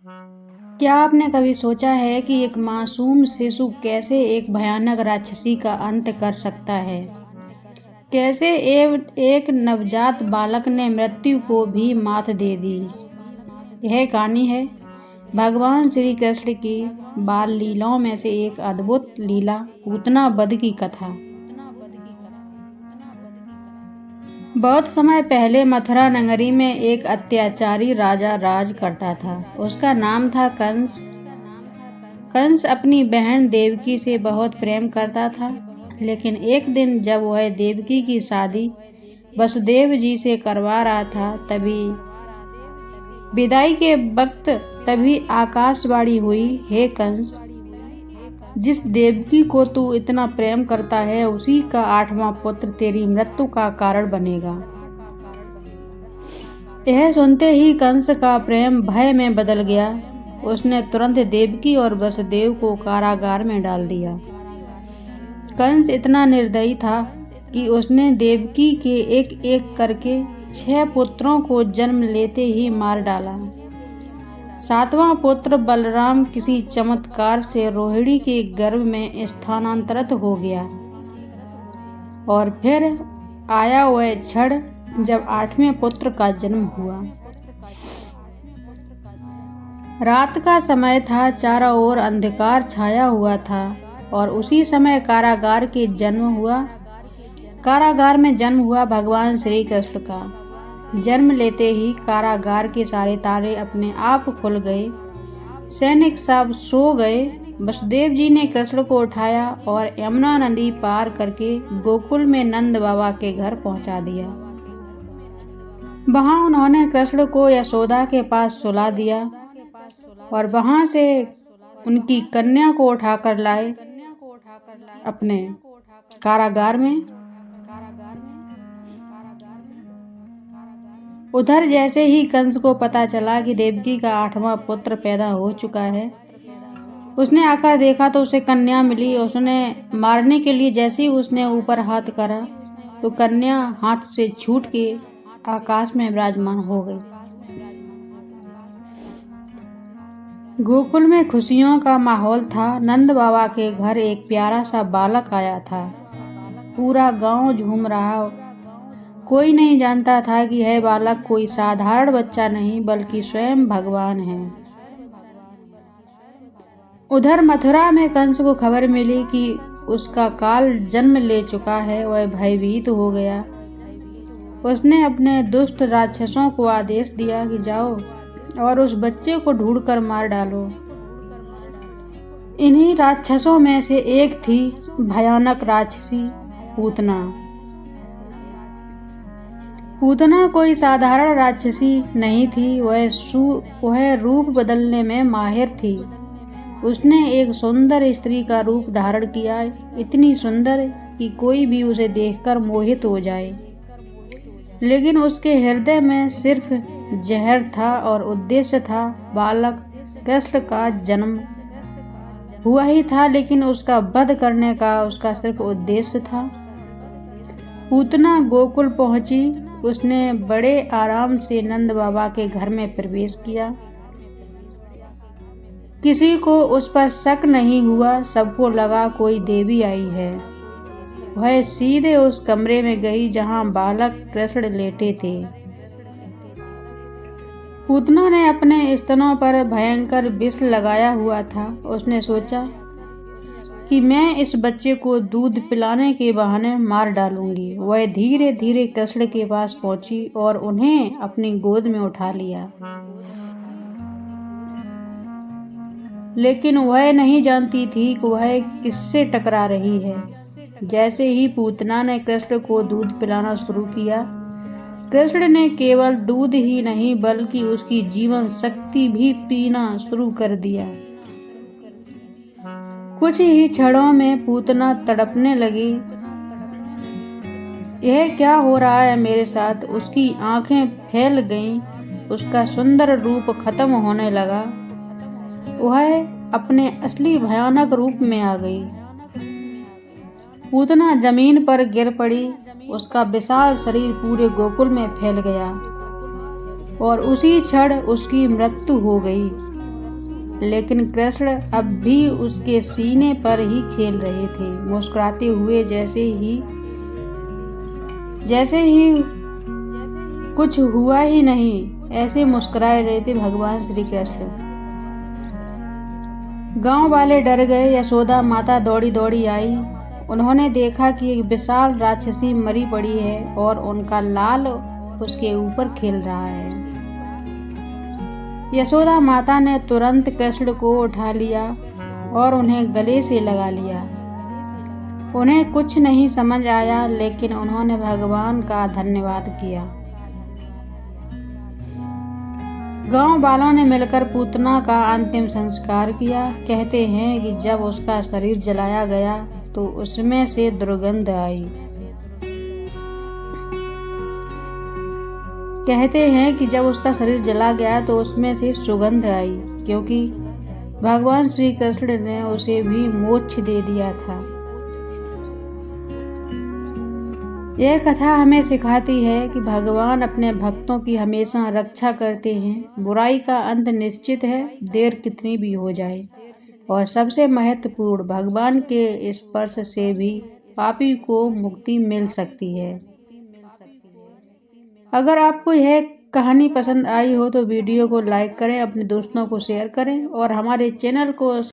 क्या आपने कभी सोचा है कि एक मासूम शिशु कैसे एक भयानक राक्षसी का अंत कर सकता है? कैसे एक नवजात बालक ने मृत्यु को भी मात दे दी? यह कहानी है भगवान श्री कृष्ण की बाल लीलाओं में से एक अद्भुत लीला पूतना वध की कथा। बहुत समय पहले मथुरा नगरी में एक अत्याचारी राजा राज करता था। उसका नाम था कंस। कंस अपनी बहन देवकी से बहुत प्रेम करता था, लेकिन एक दिन जब वह देवकी की शादी वसुदेव जी से करवा रहा था, विदाई के वक्त आकाशवाणी हुई, हे कंस, जिस देवकी को तू इतना प्रेम करता है उसी का 8वां पुत्र तेरी मृत्यु का कारण बनेगा। यह सुनते ही कंस का प्रेम भय में बदल गया। उसने तुरंत देवकी और वसुदेव को कारागार में डाल दिया। कंस इतना निर्दयी था कि उसने देवकी के एक एक करके 6 पुत्रों को जन्म लेते ही मार डाला। 7वां पुत्र बलराम किसी चमत्कार से रोहिणी के गर्भ में स्थानांतरित हो गया। और फिर आया वह क्षण जब 8वें पुत्र का जन्म हुआ। रात का समय था, चारों ओर अंधकार छाया हुआ था और उसी समय कारागार में जन्म हुआ भगवान श्री कृष्ण का। जन्म लेते ही कारागार के सारे ताले अपने आप खुल गए। सैनिक सब सो गए। वसुदेव जी ने कृष्ण को उठाया और यमुना नदी पार करके गोकुल में नंद बाबा के घर पहुंचा दिया। वहां उन्होंने कृष्ण को यशोदा के पास सुला दिया और वहां से उनकी कन्या को उठाकर लाए अपने कारागार में। उधर जैसे ही कंस को पता चला कि देवकी का 8वां पुत्र पैदा हो चुका है, उसने आकर देखा तो उसे कन्या मिली। उसने मारने के लिए जैसे ही उसने ऊपर हाथ करा तो कन्या हाथ से छूट के आकाश में विराजमान हो गई। गोकुल में खुशियों का माहौल था। नंद बाबा के घर एक प्यारा सा बालक आया था। पूरा गांव झूम रहा। कोई नहीं जानता था कि यह बालक कोई साधारण बच्चा नहीं बल्कि स्वयं भगवान है। उधर मथुरा में कंस को खबर मिली कि उसका काल जन्म ले चुका है। वह भयभीत हो गया। उसने अपने दुष्ट राक्षसों को आदेश दिया कि जाओ और उस बच्चे को ढूंढकर मार डालो। इन्हीं राक्षसों में से एक थी भयानक राक्षसी पूतना। पूतना कोई साधारण राक्षसी नहीं थी। वह रूप बदलने में माहिर थी। उसने एक सुंदर स्त्री का रूप धारण किया, इतनी सुंदर कि कोई भी उसे देखकर मोहित हो जाए। लेकिन उसके हृदय में सिर्फ जहर था और उद्देश्य था बालक कृष्ण का जन्म हुआ ही था, लेकिन उसका वध करने का उसका सिर्फ उद्देश्य था। पूतना गोकुल पहुंची। उसने बड़े आराम से नंद बाबा के घर में प्रवेश किया। किसी को उस पर शक नहीं हुआ। सबको लगा कोई देवी आई है। वह सीधे उस कमरे में गई जहां बालक कृष्ण लेटे थे। पूतना ने अपने स्तनों पर भयंकर विष लगाया हुआ था। उसने सोचा कि मैं इस बच्चे को दूध पिलाने के बहाने मार डालूंगी। वह धीरे धीरे कृष्ण के पास पहुंची और उन्हें अपनी गोद में उठा लिया। लेकिन वह नहीं जानती थी कि वह किससे टकरा रही है। जैसे ही पूतना ने कृष्ण को दूध पिलाना शुरू किया, कृष्ण ने केवल दूध ही नहीं बल्कि उसकी जीवन शक्ति भी पीना शुरू कर दिया। कुछ ही क्षणों में पूतना तड़पने लगी। यह क्या हो रहा है मेरे साथ? उसकी आंखें फैल गईं। उसका सुंदर रूप खत्म होने लगा। वह अपने असली भयानक रूप में आ गई। पूतना जमीन पर गिर पड़ी। उसका विशाल शरीर पूरे गोकुल में फैल गया और उसी क्षण उसकी मृत्यु हो गई। लेकिन कृष्ण अब भी उसके सीने पर ही खेल रहे थे, मुस्कुराते हुए, जैसे ही कुछ हुआ ही नहीं, ऐसे मुस्कुराए रहे थे भगवान श्री कृष्ण। गांव वाले डर गए। यशोदा माता दौड़ी दौड़ी आई। उन्होंने देखा कि एक विशाल राक्षसी मरी पड़ी है और उनका लाल उसके ऊपर खेल रहा है। यशोदा माता ने तुरंत कृष्ण को उठा लिया और उन्हें गले से लगा लिया। उन्हें कुछ नहीं समझ आया, लेकिन उन्होंने भगवान का धन्यवाद किया। गांव वालों ने मिलकर पूतना का अंतिम संस्कार किया। कहते हैं कि जब उसका शरीर जलाया गया तो उसमें से दुर्गंध आई। कहते हैं कि जब उसका शरीर जला गया तो उसमें से सुगंध आई, क्योंकि भगवान श्री कृष्ण ने उसे भी मोक्ष दे दिया था। यह कथा हमें सिखाती है कि भगवान अपने भक्तों की हमेशा रक्षा करते हैं। बुराई का अंत निश्चित है, देर कितनी भी हो जाए। और सबसे महत्वपूर्ण, भगवान के स्पर्श से भी पापी को मुक्ति मिल सकती है। अगर आपको यह कहानी पसंद आई हो तो वीडियो को लाइक करें, अपने दोस्तों को शेयर करें और हमारे चैनल को